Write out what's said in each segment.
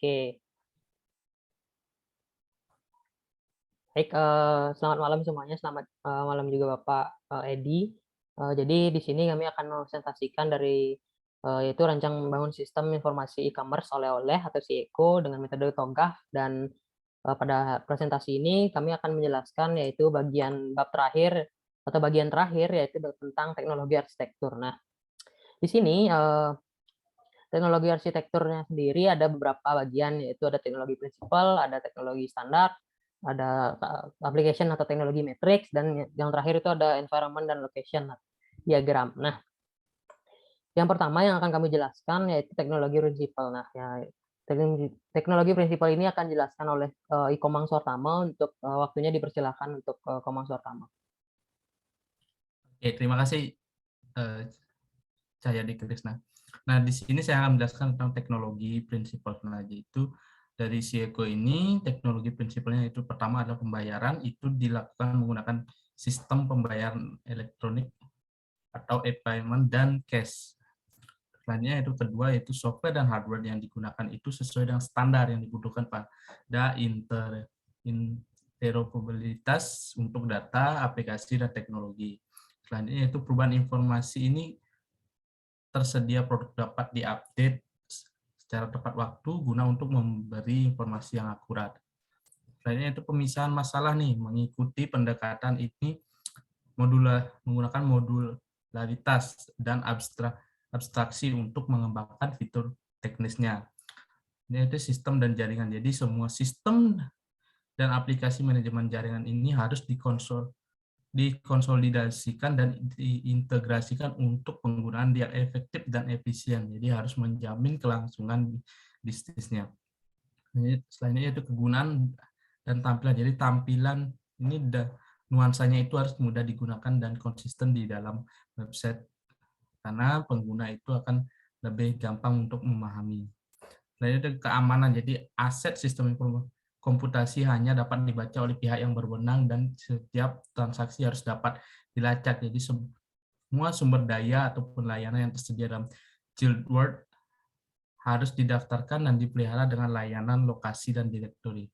Oke. Baik, selamat malam semuanya, selamat, malam juga Bapak, Edi. Jadi di sini kami akan mempresentasikan dari, yaitu rancang membangun sistem informasi e-commerce oleh-oleh atau SIEKO dengan metode TOGAF dan, pada presentasi ini kami akan menjelaskan yaitu bagian bab terakhir atau bagian terakhir yaitu tentang teknologi arsitektur. Nah, di sini, teknologi arsitekturnya sendiri ada beberapa bagian, yaitu ada teknologi prinsipal, ada teknologi standar, ada application atau teknologi matrix, dan yang terakhir itu ada environment dan location diagram. Nah, yang pertama yang akan kami jelaskan yaitu teknologi prinsipal. Nah, ya, teknologi prinsipal ini akan dijelaskan oleh Ikomang Suartama. Untuk waktunya dipersilakan untuk Komang Suartama. Oke, terima kasih Cahyadi Krisna. Nah, di sini saya akan menjelaskan tentang teknologi prinsipal. Nah, yaitu dari SIEKO ini, teknologi prinsipalnya itu pertama adalah pembayaran, itu dilakukan menggunakan sistem pembayaran elektronik atau e-payment dan cash. Selanjutnya itu kedua yaitu software dan hardware yang digunakan itu sesuai dengan standar yang dibutuhkan pada interoperabilitas untuk data, aplikasi, dan teknologi. Selanjutnya itu perubahan informasi ini tersedia produk dapat diupdate secara tepat waktu guna untuk memberi informasi yang akurat. Selanjutnya itu pemisahan masalah nih, mengikuti pendekatan ini menggunakan modularitas dan abstraksi untuk mengembangkan fitur teknisnya. Ini itu sistem dan jaringan. Jadi semua sistem dan aplikasi manajemen jaringan ini harus dikonsolidasikan dan diintegrasikan untuk penggunaan yang efektif dan efisien. Jadi harus menjamin kelangsungan bisnisnya. Selainnya itu kegunaan dan tampilan. Jadi tampilan ini nuansanya itu harus mudah digunakan dan konsisten di dalam website karena pengguna itu akan lebih gampang untuk memahami. Selain itu keamanan. Jadi aset sistem komputasi hanya dapat dibaca oleh pihak yang berwenang dan setiap transaksi harus dapat dilacak. Jadi semua sumber daya ataupun layanan yang tersedia dalam Child World harus didaftarkan dan dipelihara dengan layanan lokasi dan direktori.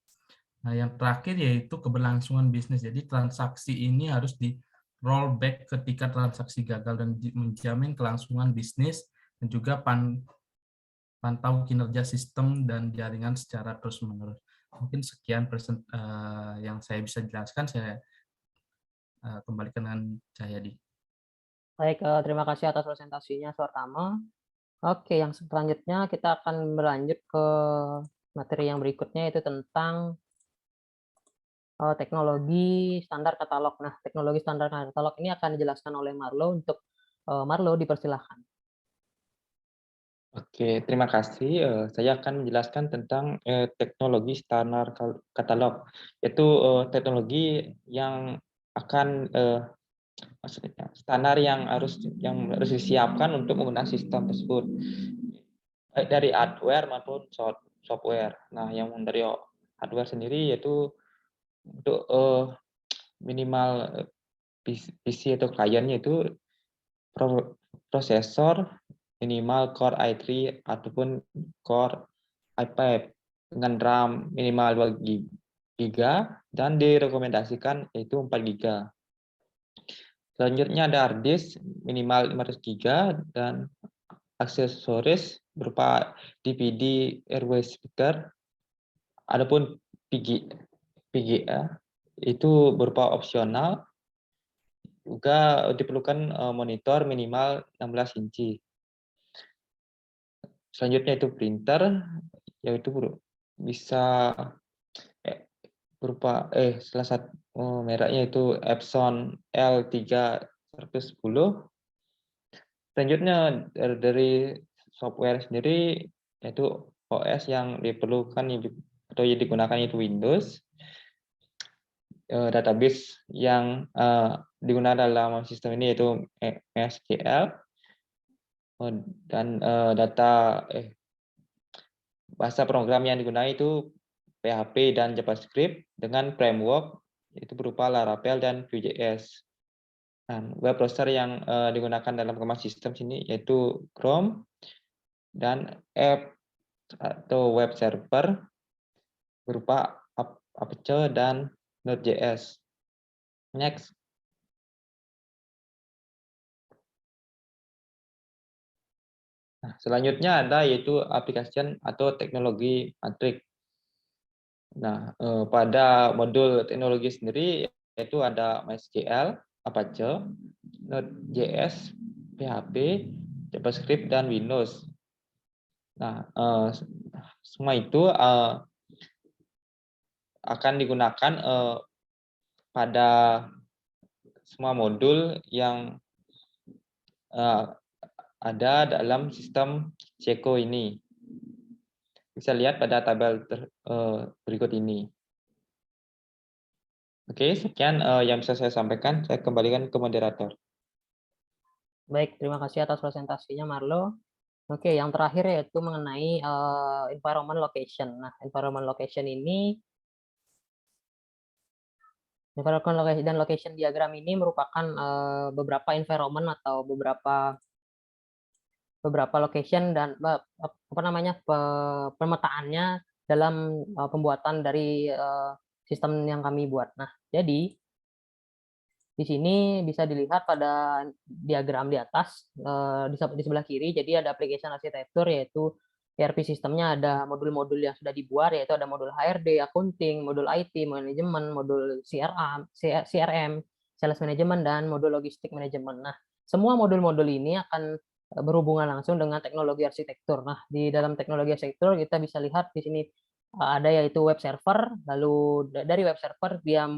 Nah, yang terakhir yaitu keberlangsungan bisnis. Jadi transaksi ini harus di rollback ketika transaksi gagal dan menjamin kelangsungan bisnis dan juga pantau kinerja sistem dan jaringan secara terus-menerus. Mungkin sekian yang saya bisa jelaskan, saya kembalikan dengan Cahyadi. Baik, terima kasih atas presentasinya Suartama. Oke, yang selanjutnya kita akan berlanjut ke materi yang berikutnya, yaitu tentang teknologi standar katalog. Nah, teknologi standar katalog ini akan dijelaskan oleh Marlo. Untuk Marlo, dipersilahkan. Oke, terima kasih. Saya akan menjelaskan tentang teknologi standar katalog, yaitu teknologi yang akan maksudnya standar yang harus disiapkan untuk menggunakan sistem tersebut, baik dari hardware maupun software. Nah, yang dari hardware sendiri yaitu untuk minimal PC atau kliennya itu prosesor minimal Core i3 ataupun Core i5 dengan RAM minimal 2 GB dan direkomendasikan yaitu 4 GB. Selanjutnya ada hard disk minimal 500 GB dan aksesoris berupa DVD, airway speaker, adapun VGA itu berupa opsional. Juga diperlukan monitor minimal 16 inci. Selanjutnya itu printer, yaitu bisa berupa salah satu mereknya itu Epson L3110. Selanjutnya dari software sendiri yaitu OS yang diperlukan atau yang digunakan itu Windows. Database yang digunakan dalam sistem ini yaitu MySQL dan bahasa program yang digunakan itu PHP dan JavaScript dengan framework itu berupa Laravel dan Vue.js. Dan web browser yang digunakan dalam sistem sini yaitu Chrome dan Edge atau web server berupa Apache dan Node.js. Next. Nah, selanjutnya ada yaitu application atau teknologi matrik. Nah, pada modul teknologi sendiri yaitu ada MySQL, Apache, Node.js, PHP, JavaScript, dan Windows. Nah, semua itu akan digunakan pada semua modul yang ada dalam sistem Ceko ini. Bisa lihat pada tabel berikut ini. Oke, sekian yang bisa saya sampaikan. Saya kembalikan ke moderator. Baik, terima kasih atas presentasinya, Marlo. Oke, yang terakhir yaitu mengenai environment location. Nah, environment location ini, environment location dan location diagram ini merupakan beberapa environment atau beberapa location dan apa namanya pemetaannya dalam pembuatan dari sistem yang kami buat. Nah, jadi di sini bisa dilihat pada diagram di atas di sebelah kiri. Jadi ada application arsitektur yaitu ERP sistemnya ada modul-modul yang sudah dibuat yaitu ada modul HRD, accounting, modul IT, manajemen, modul CRM, sales management, dan modul logistik manajemen. Nah, semua modul-modul ini akan berhubungan langsung dengan teknologi arsitektur. Nah, di dalam teknologi arsitektur kita bisa lihat di sini ada yaitu web server, lalu dari web server dia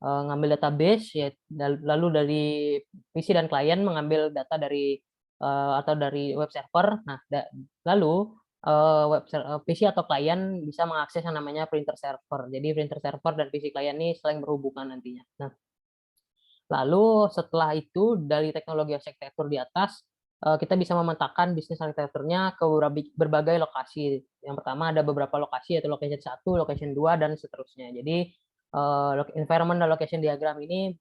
ngambil database ya, lalu dari PC dan klien mengambil data dari atau dari web server. Nah, lalu PC atau klien bisa mengakses yang namanya printer server. Jadi printer server dan PC klien ini saling berhubungan nantinya. Nah, lalu setelah itu dari teknologi arsitektur di atas kita bisa memetakan bisnis arsitekturnya ke berbagai lokasi. Yang pertama ada beberapa lokasi yaitu location 1, location 2, dan seterusnya. Jadi environment dan location diagram ini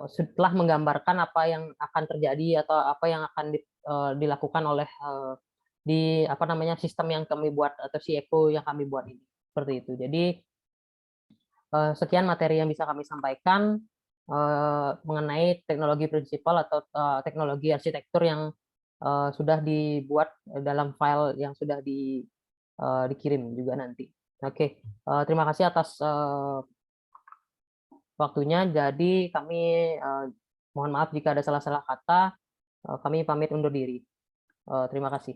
setelah menggambarkan apa yang akan terjadi atau apa yang akan dilakukan oleh di apa namanya sistem yang kami buat atau si Eko yang kami buat ini. Seperti itu. Jadi sekian materi yang bisa kami sampaikan mengenai teknologi prinsipal atau teknologi arsitektur yang sudah dibuat dalam file yang sudah dikirim juga nanti. Oke, terima kasih atas waktunya. Jadi kami mohon maaf jika ada salah-salah kata. Kami pamit undur diri. Terima kasih.